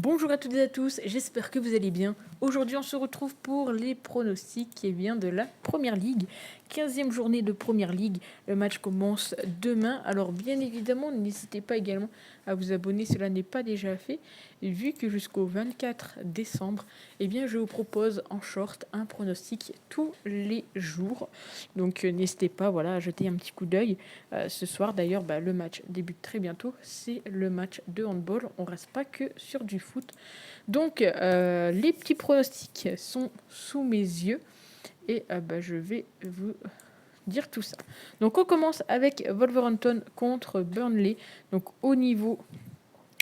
Bonjour à toutes et à tous, j'espère que vous allez bien. Aujourd'hui, on se retrouve pour les pronostics qui vient de la Première Ligue. 15e journée de Première Ligue. Le match commence demain. Alors, bien évidemment, n'hésitez pas également à vous abonner, cela n'est pas déjà fait. Et vu que jusqu'au 24 décembre, je vous propose en short un pronostic tous les jours. Donc, n'hésitez pas à jeter un petit coup d'œil. Ce soir, d'ailleurs, le match débute très bientôt. C'est le match de handball. On reste pas que sur du foot. Donc, les petits pronostics sont sous mes yeux et je vais vous dire tout ça. Donc, on commence avec Wolverhampton contre Burnley. Donc, au niveau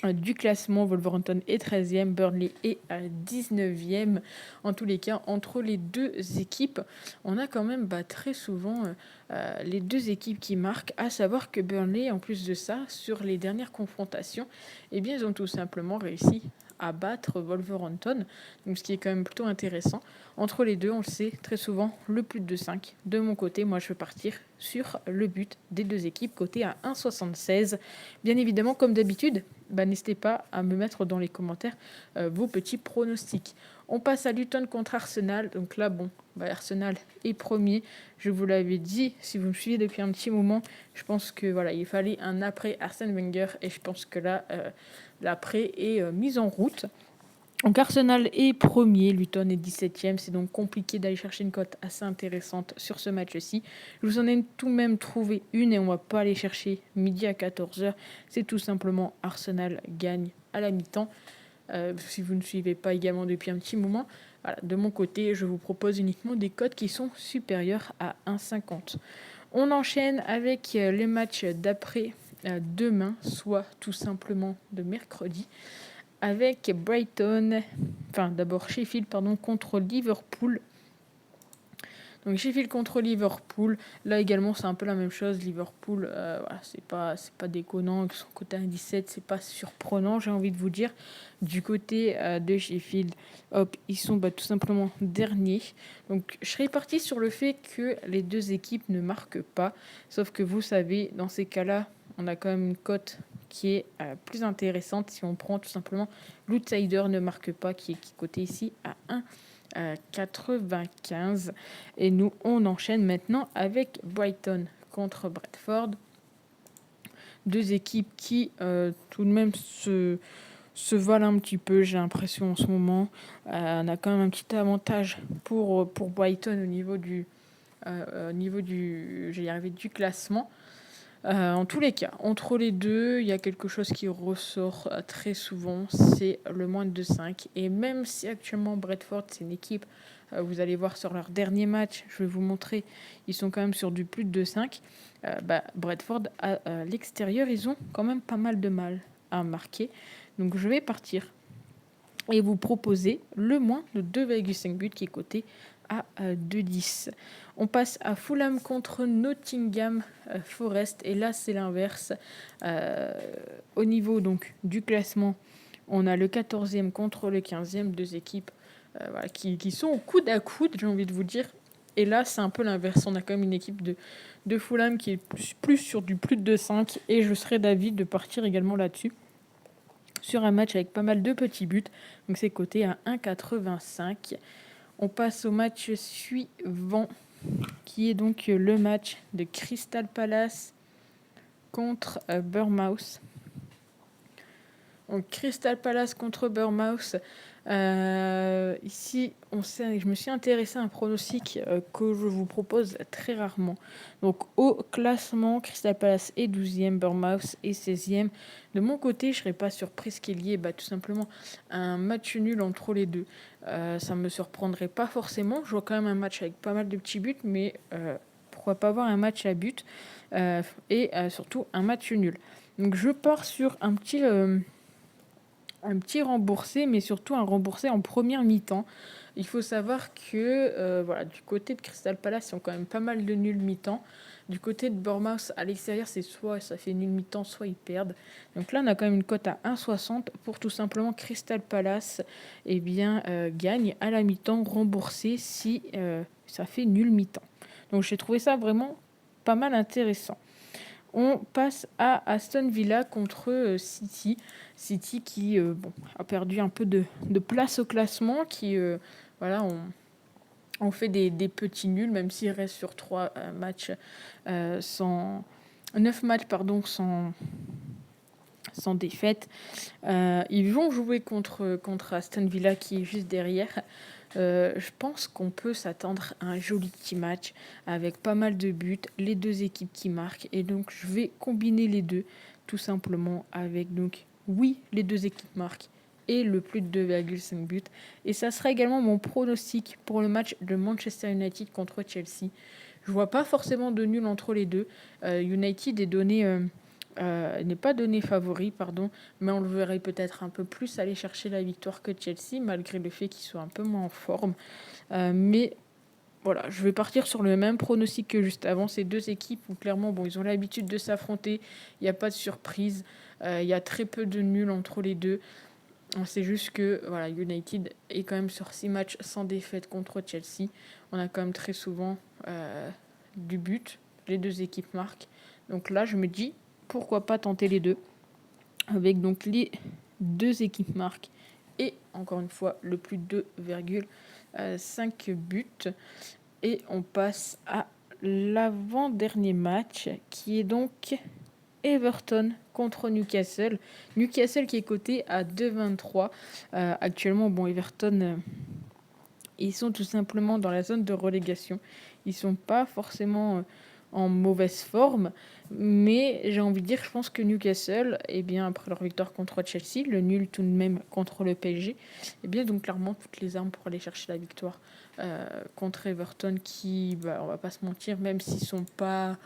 du classement, Wolverhampton est 13e, Burnley est à 19e. En tous les cas, entre les deux équipes, on a quand même très souvent les deux équipes qui marquent, à savoir que Burnley, en plus de ça, sur les dernières confrontations, ils ont tout simplement réussi à battre Wolverhampton, donc ce qui est quand même plutôt intéressant. Entre les deux, on le sait, très souvent, le plus de 5. De mon côté, moi, je vais partir sur le but des deux équipes, côté à 1,76. Bien évidemment, comme d'habitude, n'hésitez pas à me mettre dans les commentaires vos petits pronostics. On passe à Luton contre Arsenal. Donc là, Arsenal est premier. Je vous l'avais dit, si vous me suivez depuis un petit moment, je pense que il fallait un après Arsène Wenger et je pense que là, l'après est mis en route. Donc Arsenal est premier, Luton est 17e. C'est donc compliqué d'aller chercher une cote assez intéressante sur ce match-ci. Je vous en ai tout de même trouvé une et on va pas aller chercher midi à 14h. C'est tout simplement Arsenal gagne à la mi-temps. Si vous ne suivez pas également depuis un petit moment, de mon côté, je vous propose uniquement des cotes qui sont supérieures à 1,50. On enchaîne avec les matchs d'après demain, soit tout simplement de mercredi, avec Sheffield contre Liverpool. Donc Sheffield contre Liverpool, là également c'est un peu la même chose. Liverpool, c'est pas déconnant, son côté à 17, c'est pas surprenant, j'ai envie de vous dire. Du côté de Sheffield, ils sont tout simplement derniers. Donc je serais parti sur le fait que les deux équipes ne marquent pas, sauf que vous savez, dans ces cas-là, on a quand même une cote qui est plus intéressante si on prend tout simplement l'outsider ne marque pas, qui est coté ici à 1,95. Et nous, on enchaîne maintenant avec Brighton contre Bradford. Deux équipes qui, tout de même, se valent un petit peu, j'ai l'impression, en ce moment. On a quand même un petit avantage pour Brighton au niveau du classement. En tous les cas, entre les deux, il y a quelque chose qui ressort très souvent, c'est le moins de 5. Et même si actuellement Bradford, c'est une équipe, vous allez voir sur leur dernier match, je vais vous montrer, ils sont quand même sur du plus de 5. Bradford, à l'extérieur, ils ont quand même pas mal de mal à marquer. Donc je vais partir et vous proposer le moins de 2,5 buts qui est coté à 2,10. On passe à Fulham contre Nottingham Forest. Et là, c'est l'inverse. Au niveau donc du classement, on a le 14e contre le 15e. Deux équipes qui sont au coude à coude, j'ai envie de vous dire. Et là, c'est un peu l'inverse. On a quand même une équipe de Fulham qui est plus sur du plus de 5. Et je serais d'avis de partir également là-dessus, sur un match avec pas mal de petits buts. Donc c'est coté à 1,85. On passe au match suivant, qui est donc le match de Crystal Palace contre Bournemouth. Donc Crystal Palace contre Bournemouth. Ici, je me suis intéressé à un pronostic que je vous propose très rarement. Donc au classement, Crystal Palace est 12e, Bournemouth est 16e. De mon côté, je ne serais pas surprise qu'il y ait tout simplement un match nul entre les deux. Ça ne me surprendrait pas forcément. Je vois quand même un match avec pas mal de petits buts, mais pourquoi pas avoir un match à but et surtout un match nul. Donc je pars sur un petit remboursé, mais surtout un remboursé en première mi-temps. Il faut savoir que du côté de Crystal Palace, ils ont quand même pas mal de nuls mi-temps. Du côté de Bournemouth, à l'extérieur, c'est soit ça fait nul mi-temps, soit ils perdent. Donc là, on a quand même une cote à 1,60 pour tout simplement Crystal Palace gagne à la mi-temps remboursé si ça fait nul mi-temps. Donc j'ai trouvé ça vraiment pas mal intéressant. On passe à Aston Villa contre City. City qui a perdu un peu de place au classement, qui voilà, on fait des petits nuls, même s'il reste sur 3 matchs, 9 matchs pardon, sans défaite. Ils vont jouer contre Aston Villa qui est juste derrière. Je pense qu'on peut s'attendre à un joli petit match avec pas mal de buts, les deux équipes qui marquent. Et donc, je vais combiner les deux, tout simplement, avec donc, oui, les deux équipes marquent et le plus de 2,5 buts. Et ça sera également mon pronostic pour le match de Manchester United contre Chelsea. Je vois pas forcément de nul entre les deux. United n'est pas donné favori, pardon, mais on le verrait peut-être un peu plus aller chercher la victoire que Chelsea, malgré le fait qu'ils soient un peu moins en forme. Mais voilà, je vais partir sur le même pronostic que juste avant. Ces deux équipes où clairement, ils ont l'habitude de s'affronter, il n'y a pas de surprise, il y a très peu de nuls entre les deux. C'est juste que voilà, United est quand même sur 6 matchs sans défaite contre Chelsea. On a quand même très souvent du but, les deux équipes marquent. Donc là, je me dis, pourquoi pas tenter les deux, avec donc les deux équipes marquent et encore une fois le plus de 2,5 buts. Et on passe à l'avant-dernier match qui est donc Everton contre Newcastle. Newcastle qui est coté à 2,23. Actuellement, Everton, ils sont tout simplement dans la zone de relégation. Ils sont pas forcément en mauvaise forme, mais j'ai envie de dire, je pense que Newcastle, après leur victoire contre Chelsea, le nul tout de même contre le PSG, donc clairement toutes les armes pour aller chercher la victoire contre Everton qui, on va pas se mentir, même s'ils sont pas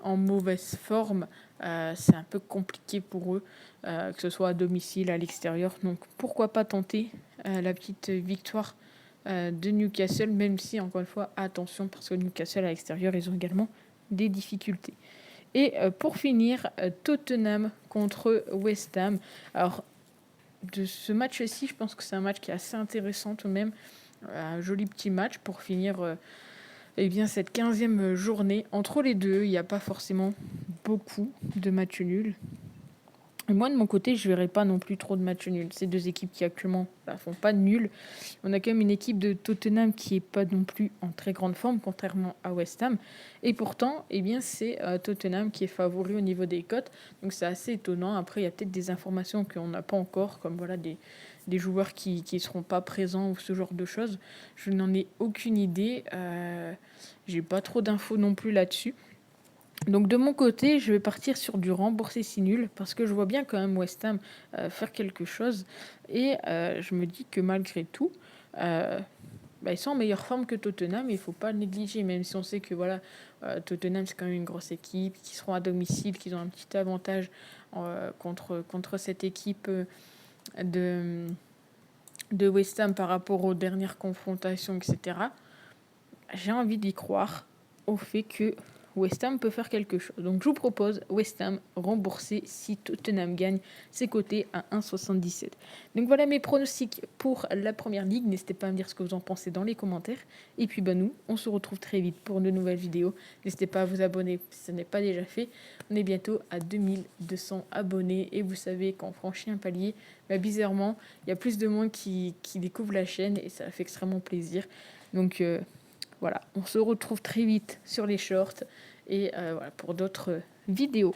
en mauvaise forme, c'est un peu compliqué pour eux, que ce soit à domicile, à l'extérieur. Donc pourquoi pas tenter la petite victoire de Newcastle, même si, encore une fois, attention, parce que Newcastle à l'extérieur, ils ont également des difficultés. Et pour finir, Tottenham contre West Ham. Alors, de ce match-ci, je pense que c'est un match qui est assez intéressant tout de même. Un joli petit match pour finir cette 15e journée. Entre les deux, il n'y a pas forcément beaucoup de matchs nuls. Et moi, de mon côté, je ne verrai pas non plus trop de matchs nuls. Ces deux équipes qui actuellement ne font pas de nuls. On a quand même une équipe de Tottenham qui n'est pas non plus en très grande forme, contrairement à West Ham. Et pourtant, c'est Tottenham qui est favori au niveau des cotes. Donc c'est assez étonnant. Après, il y a peut-être des informations qu'on n'a pas encore, comme des joueurs qui ne seront pas présents ou ce genre de choses. Je n'en ai aucune idée. J'ai pas trop d'infos non plus là-dessus. Donc de mon côté, je vais partir sur du remboursé si nul parce que je vois bien quand même West Ham faire quelque chose et je me dis que malgré tout, ils sont en meilleure forme que Tottenham et il ne faut pas le négliger, même si on sait que Tottenham c'est quand même une grosse équipe, qui seront à domicile, qui ont un petit avantage contre cette équipe de West Ham par rapport aux dernières confrontations, etc. J'ai envie d'y croire au fait que West Ham peut faire quelque chose. Donc je vous propose West Ham remboursé si Tottenham gagne, c'est coté à 1,77. Donc voilà mes pronostics pour la première ligue. N'hésitez pas à me dire ce que vous en pensez dans les commentaires. Et puis nous, on se retrouve très vite pour de nouvelles vidéos. N'hésitez pas à vous abonner si ce n'est pas déjà fait. On est bientôt à 2200 abonnés et vous savez quand on franchit un palier, bizarrement, il y a plus de monde qui découvre la chaîne et ça fait extrêmement plaisir. Donc voilà, on se retrouve très vite sur les shorts et pour d'autres vidéos.